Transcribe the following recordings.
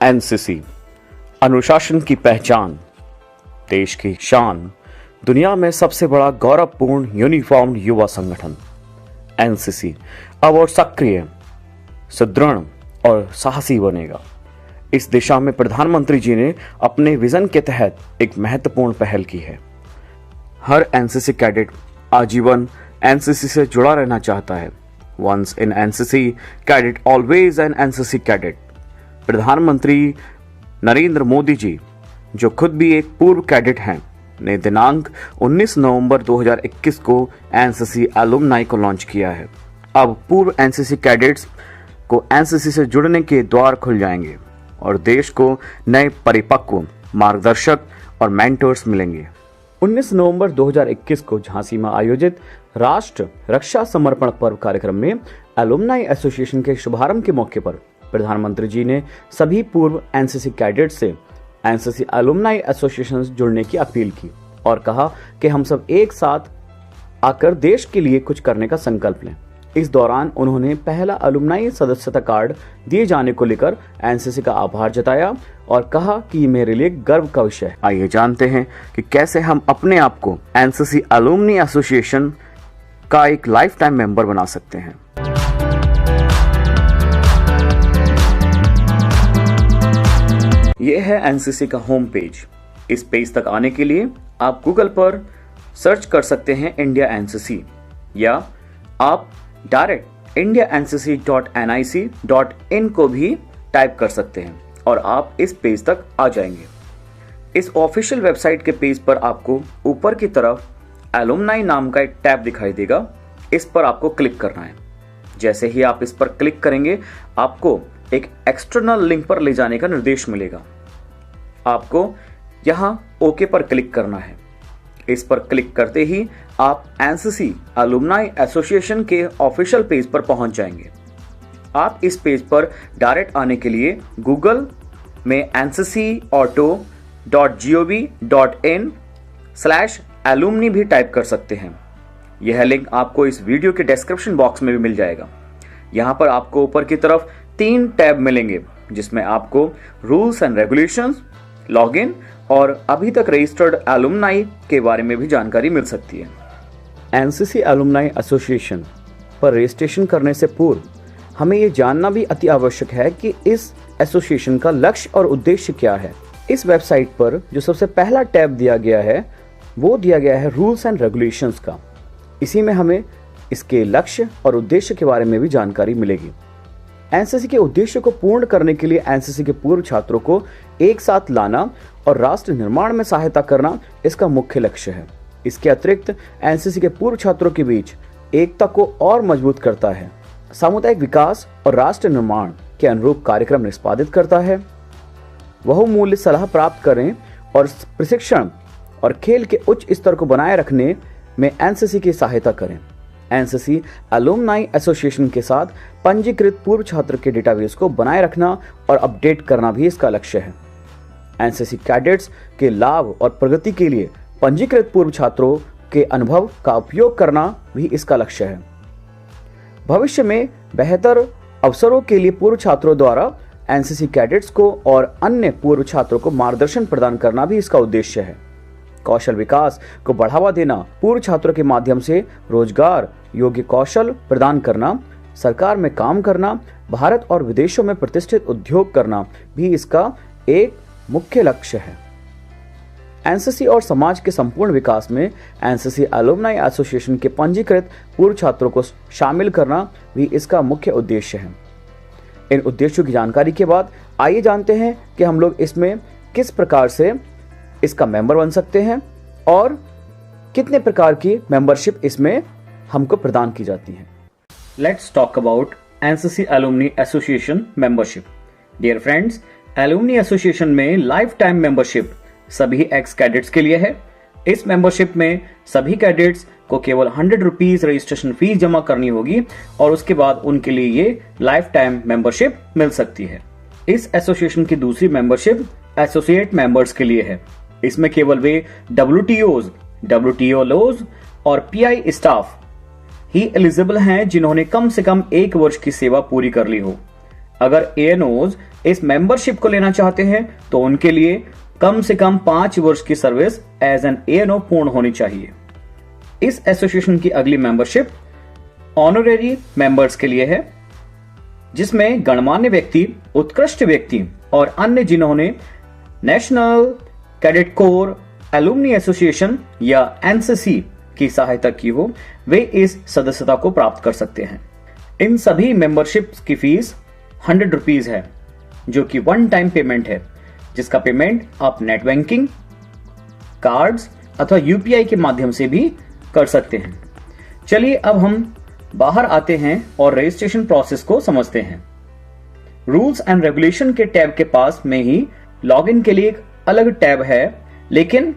NCC, अनुशासन की पहचान, देश की शान, दुनिया में सबसे बड़ा गौरवपूर्ण यूनिफॉर्म्ड युवा संगठन। एनसीसी अब और सक्रिय, सुदृढ़ और साहसी बनेगा। इस दिशा में प्रधानमंत्री जी ने अपने विजन के तहत एक महत्वपूर्ण पहल की है। हर एनसीसी कैडेट आजीवन एनसीसी से जुड़ा रहना चाहता है। Once an NCC cadet always an NCC cadet. प्रधानमंत्री नरेंद्र मोदी जी, जो खुद भी एक पूर्व कैडेट हैं, ने दिनांक 19 नवंबर 2021 को एनसीसी एलुमनाई को लॉन्च किया है। अब पूर्व एनसीसी कैडेट्स को एनसीसी से जुड़ने के द्वार खुल जाएंगे और देश को नए परिपक्व मार्गदर्शक और मेंटर्स मिलेंगे। 19 नवंबर 2021 को झांसी में आयोजित राष्ट्र रक्षा समर्पण पर्व कार्यक्रम में एलुमनाई एसोसिएशन के शुभारंभ के मौके पर प्रधानमंत्री जी ने सभी पूर्व एनसीसी कैडेट से एनसीसी एलुमनाई एसोसिएशन से जुड़ने की अपील की और कहा कि हम सब एक साथ आकर देश के लिए कुछ करने का संकल्प लें। इस दौरान उन्होंने पहला एलुमनाई सदस्यता कार्ड दिए जाने को लेकर एनसीसी का आभार जताया और कहा कि मेरे लिए गर्व का विषय है। आइए जानते हैं कि कैसे हम अपने आप को एनसीसी एलुमनी एसोसिएशन का एक लाइफ टाइम मेंबर बना सकते हैं। यह है एनसीसी का होम पेज। इस पेज तक आने के लिए आप गूगल पर सर्च कर सकते हैं इंडिया एनसीसी, या आप डायरेक्ट indiancc.nic.in को भी टाइप कर सकते हैं और आप इस पेज तक आ जाएंगे। इस ऑफिशियल वेबसाइट के पेज पर आपको ऊपर की तरफ एलुमनाई नाम का एक टैब दिखाई देगा। इस पर आपको क्लिक करना है। जैसे ही आप इस पर क्लिक करेंगे, आपको एक एक्सटर्नल लिंक पर ले जाने का निर्देश मिलेगा। आपको यहां ओके पर क्लिक करना है। इस पर क्लिक करते ही आप एनसीसी एलुमनाई एसोसिएशन के ऑफिशियल पेज पर पहुंच जाएंगे। आप इस पेज पर डायरेक्ट आने के लिए गूगल में ncauto.gov.in/alumni भी टाइप कर सकते हैं। यह लिंक आपको इस वीडियो के डिस्क्रिप्शन बॉक्स में भी मिल जाएगा। यहां पर आपको ऊपर की तरफ 3 टैब मिलेंगे, जिसमें आपको रूल्स एंड रेगुलेशंस, लॉगिन और अभी तक रजिस्टर्ड एलुमनाई के बारे में भी जानकारी मिल सकती है। एनसीसी एलुमनाई एसोसिएशन पर रजिस्ट्रेशन करने से पूर्व हमें ये जानना भी अति आवश्यक है कि इस एसोसिएशन का लक्ष्य और उद्देश्य क्या है। इस वेबसाइट पर जो सबसे पहला टैब दिया गया है, वो दिया गया है रूल्स एंड रेगुलेशंस का। इसी में हमें इसके लक्ष्य और उद्देश्य के बारे में भी जानकारी मिलेगी। एनसीसी के उद्देश्य को पूर्ण करने के लिए एनसीसी के पूर्व छात्रों को एक साथ लाना और राष्ट्र निर्माण में सहायता करना इसका मुख्य लक्ष्य है। इसके अतिरिक्त एनसीसी के पूर्व छात्रों के बीच एकता को और मजबूत करता है, सामुदायिक विकास और राष्ट्र निर्माण के अनुरूप कार्यक्रम निष्पादित करता है, बहुमूल्य सलाह प्राप्त करें और प्रशिक्षण और खेल के उच्च स्तर को बनाए रखने में एनसीसी की सहायता करें। एनसीसी एलुमनाई एसोसिएशन के साथ पंजीकृत पूर्व छात्र के डेटाबेस को बनाए रखना और अपडेट करना भी इसका लक्ष्य है। एनसीसी कैडेट्स के लाभ और प्रगति के लिए पंजीकृत पूर्व छात्रों के अनुभव का उपयोग करना भी इसका लक्ष्य है। भविष्य में बेहतर अवसरों के लिए पूर्व छात्रों द्वारा एनसीसी कैडेट्स को और अन्य पूर्व छात्रों को मार्गदर्शन प्रदान करना भी इसका उद्देश्य है। कौशल विकास को बढ़ावा देना, पूर्व छात्रों के माध्यम से रोजगार योग्य कौशल प्रदान करना, सरकार में काम करना, भारत और विदेशों में प्रतिष्ठित उद्योग करना भी इसका एक मुख्य लक्ष्य है। एनसीसी और समाज के संपूर्ण विकास में एनसीसी एलुमनाई एसोसिएशन के पंजीकृत पूर्व छात्रों को शामिल करना भी इसका मुख्य उद्देश्य है। इन उद्देश्यों की जानकारी के बाद आइए जानते हैं कि हम लोग इसमें किस प्रकार से इसका मेंबर बन सकते हैं और कितने प्रकार की मेंबरशिप इसमें हमको प्रदान की जाती है। Let's talk about NCC alumni association membership. Dear friends, alumni association में लाइफ टाइम मेंबरशिप सभी एक्स कैडेट्स के लिए है। इस मेंबरशिप में सभी कैडेट्स को केवल 100 रुपीज रजिस्ट्रेशन फीस जमा करनी होगी और उसके बाद उनके लिए ये लाइफ टाइम मेंबरशिप मिल सकती है। इस एसोसिएशन की दूसरी मेंबरशिप एसोसिएट मेंबर्स के लिए है। इसमें केवल वे WTOs, WTO लोज और PI स्टाफ ही एलिजिबल हैं जिन्होंने कम से कम 1 वर्ष की सेवा पूरी कर ली हो। अगर ANOs इस मेंबरशिप को लेना चाहते हैं तो उनके लिए कम से कम 5 वर्ष की सर्विस एज एन ANO पूर्ण होनी चाहिए। इस एसोसिएशन की अगली मेंबरशिप ऑनरेरी मेंबर्स के लिए है, जिसमें गणमान्य व्यक्ति, उत्कृष्ट व्यक्ति और अन्य जिन्होंने national cadet corps, alumni association या NCC की सहायता की हो, वे इस सदस्यता को प्राप्त कर सकते हैं। इन सभी मेंबरशिप की फीस 100 रुपीज है, जो कि वन टाइम पेमेंट है, जिसका पेमेंट आप नेट बैंकिंग, कार्ड्स अथवा UPI के माध्यम से भी कर सकते हैं। चलिए अब हम बाहर आते हैं और रजिस्ट्रेशन प्रोसेस को समझते हैं। रूल्स एंड रेगुलेशन के टैब के पास में ही लॉगिन के लिए एक अलग टैब है, लेकिन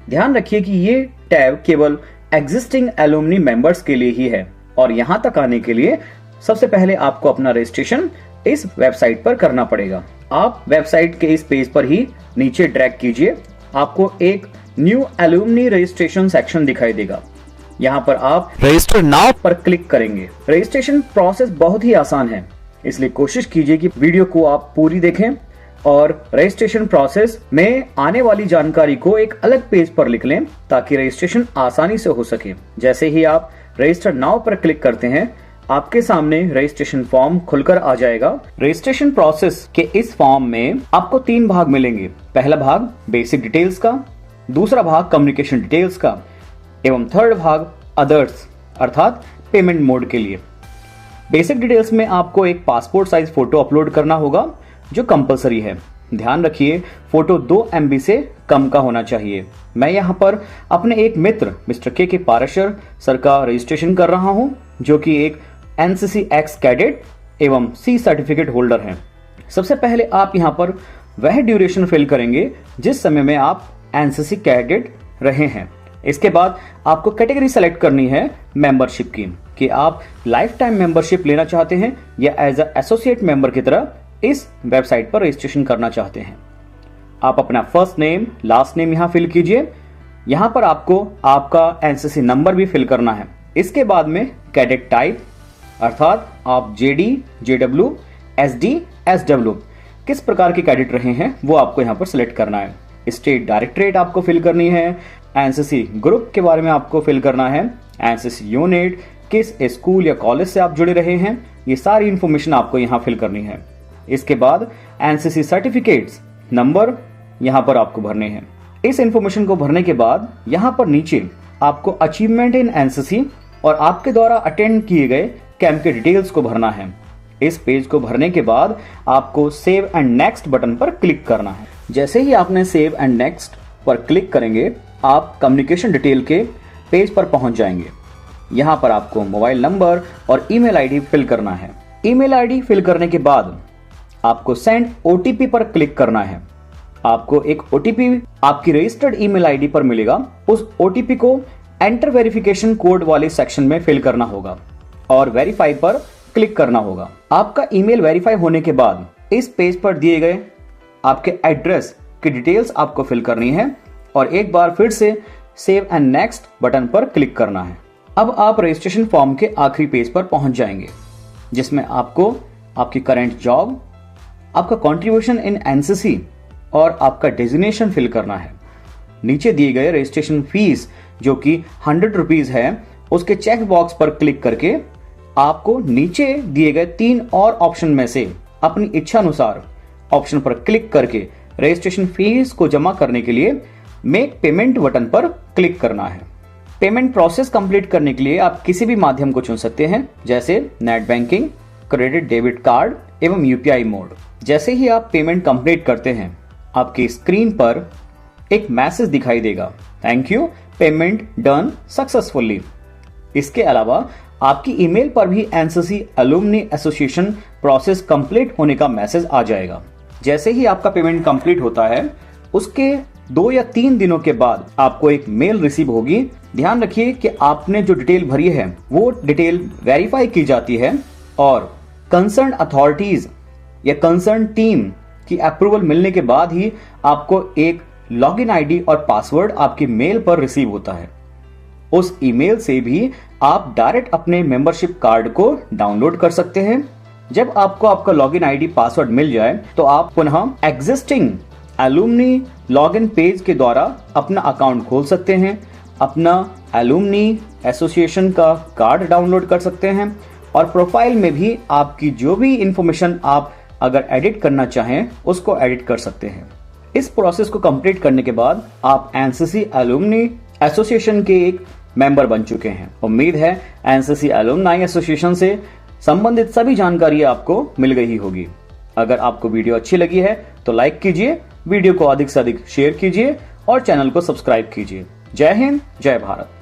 ध्यान रखिए कि ये टैब केवल एग्जिस्टिंग एलुमनी मेंबर्स के लिए ही है और यहां तक आने के लिए सबसे पहले आपको अपना रजिस्ट्रेशन इस वेबसाइट पर करना पड़ेगा। आप वेबसाइट के इस पेज पर ही नीचे ड्रैग कीजिए, आपको एक न्यू एलुमनी रजिस्ट्रेशन सेक्शन दिखाई देगा। यहाँ पर आप रजिस्टर नाउ पर क्लिक करेंगे। रजिस्ट्रेशन प्रोसेस बहुत ही आसान है, इसलिए कोशिश कीजिए कि वीडियो को आप पूरी देखें और रजिस्ट्रेशन प्रोसेस में आने वाली जानकारी को एक अलग पेज पर लिख लें ताकि रजिस्ट्रेशन आसानी से हो सके। जैसे ही आप रजिस्टर नाउ पर क्लिक करते हैं, आपके सामने रजिस्ट्रेशन फॉर्म खुलकर आ जाएगा। रजिस्ट्रेशन प्रोसेस के इस फॉर्म में आपको 3 भाग मिलेंगे। पहला भाग बेसिक डिटेल्स का, दूसरा भाग कम्युनिकेशन डिटेल्स का एवं थर्ड भाग अदर्स अर्थात पेमेंट मोड के लिए। बेसिक डिटेल्स में आपको एक पासपोर्ट साइज फोटो अपलोड करना होगा, जो कंपलसरी है। ध्यान रखिए फोटो 2 MB से कम का होना चाहिए। मैं यहाँ पर अपने एक मित्र मिस्टर के पाराशर सर का रजिस्ट्रेशन कर रहा हूँ, जो कि एक NCC X कैडेट एवं C सर्टिफिकेट होल्डर हैं। सबसे पहले आप यहाँ पर वह ड्यूरेशन फिल करेंगे जिस समय में आप NCC कैडेट रहे हैं। इसके बाद आपको कैटेगरी सेलेक्ट करनी है मेंबरशिप की, कि आप लाइफ टाइम मेंबरशिप लेना चाहते हैं या एज ए एसोसिएट मेंबर की तरह इस वेबसाइट पर रजिस्ट्रेशन करना चाहते हैं। आप अपना फर्स्ट नेम, लास्ट नेम यहाँ फिल कीजिए। यहाँ पर आपको आपका NCC नंबर भी फिल करना है। इसके बाद में कैडेट टाइप अर्थात आप JD, JW, SD, SW किस प्रकार के कैडेट रहे हैं वो आपको यहाँ पर सिलेक्ट करना है। स्टेट डायरेक्टरेट आपको फिल करनी है। NCC ग्रुप के बारे में आपको फिल करना है। NCC यूनिट, किस स्कूल या कॉलेज से आप जुड़े रहे हैं, ये सारी इंफॉर्मेशन आपको यहाँ फिल करनी है। इसके बाद NCC सर्टिफिकेट्स नंबर यहाँ पर आपको भरने हैं। इस इंफॉर्मेशन को भरने के बाद यहाँ पर नीचे आपको अचीवमेंट इन NCC और आपके द्वारा अटेंड किए गए कैंप के डिटेल्स को भरना है। इस पेज को भरने के बाद आपको सेव एंड नेक्स्ट बटन पर क्लिक करना है। जैसे ही आपने सेव एंड नेक्स्ट पर क्लिक करेंगे, आप कम्युनिकेशन डिटेल के पेज पर पहुंच जाएंगे। यहाँ पर आपको मोबाइल नंबर और ईमेल आईडी फिल करना है। ईमेल आईडी फिल करने के बाद आपको सेंड OTP पर क्लिक करना है। आपको एक OTP आपकी रजिस्टर्ड ईमेल आईडी पर मिलेगा। उस OTP को एंटर वेरिफिकेशन कोड वाले सेक्शन में फिल करना होगा और वेरीफाई पर क्लिक करना होगा। आपका ईमेल वेरीफाई होने के बाद इस पेज पर दिए गए आपके एड्रेस की डिटेल्स आपको फिल करनी है और एक बार फिर से सेव एंड नेक्स्ट बटन पर क्लिक करना है। अब आप रजिस्ट्रेशन फॉर्म के आखिरी पेज पर पहुंच जाएंगे, जिसमें आपको आपकी करंट जॉब, आपका कंट्रीब्यूशन इन NCC और आपका डेजिग्नेशन फिल करना है। नीचे दिए गए रजिस्ट्रेशन फीस जो कि 100 रुपीज है, उसके चेक बॉक्स पर क्लिक करके आपको नीचे दिए गए 3 और ऑप्शन में से अपनी इच्छा अनुसार ऑप्शन पर क्लिक करके रजिस्ट्रेशन फीस को जमा करने के लिए मेक पेमेंट बटन पर क्लिक करना है। पेमेंट प्रोसेस कंप्लीट करने के लिए आप किसी भी माध्यम को चुन सकते हैं, जैसे net banking, credit debit card एवं UPI मोड। जैसे ही आप पेमेंट कंप्लीट करते हैं, आपकी स्क्रीन पर एक मैसेज दिखाई देगा, thank you, payment done successfully. इसके अलावा आपकी ईमेल पर भी NCC alumni association process complete होने का मैसेज आ जाएगा। जैसे ही आपका पेमेंट कंप्लीट होता है, उसके 2 या 3 दिनों के बाद आपको एक मेल रिसीव होगी। ध्यान रखिए कि आपने जो डिटेल भरी है वो डिटेल वेरीफाई की जाती है और कंसर्न अथॉरिटीज या कंसर्न टीम की अप्रूवल मिलने के बाद ही आपको एक लॉगिन आईडी और पासवर्ड आपकी मेल पर रिसीव होता है। उस ईमेल से भी आप डायरेक्ट अपने मेंबरशिप कार्ड को डाउनलोड कर सकते हैं जब आपको आपका लॉगिन आईडी पासवर्ड मिल जाए तो आप पुनः एग्जिस्टिंग एलुमनी लॉगिन पेज के द्वारा अपना अकाउंट खोल सकते हैं, अपना एलुमनी एसोसिएशन का कार्ड डाउनलोड कर सकते हैं और प्रोफाइल में भी आपकी जो भी इंफॉर्मेशन आप अगर एडिट करना चाहें उसको एडिट कर सकते हैं। इस प्रोसेस को कंप्लीट करने के बाद आप एनसीसी एलुमनी एसोसिएशन के एक मेंबर बन चुके हैं। उम्मीद है एनसीसी एलुमनी एसोसिएशन से संबंधित सभी जानकारी आपको मिल गई होगी। अगर आपको वीडियो अच्छी लगी है तो लाइक कीजिए, वीडियो को अधिक से अधिक शेयर कीजिए और चैनल को सब्सक्राइब कीजिए। जय हिंद, जय भारत।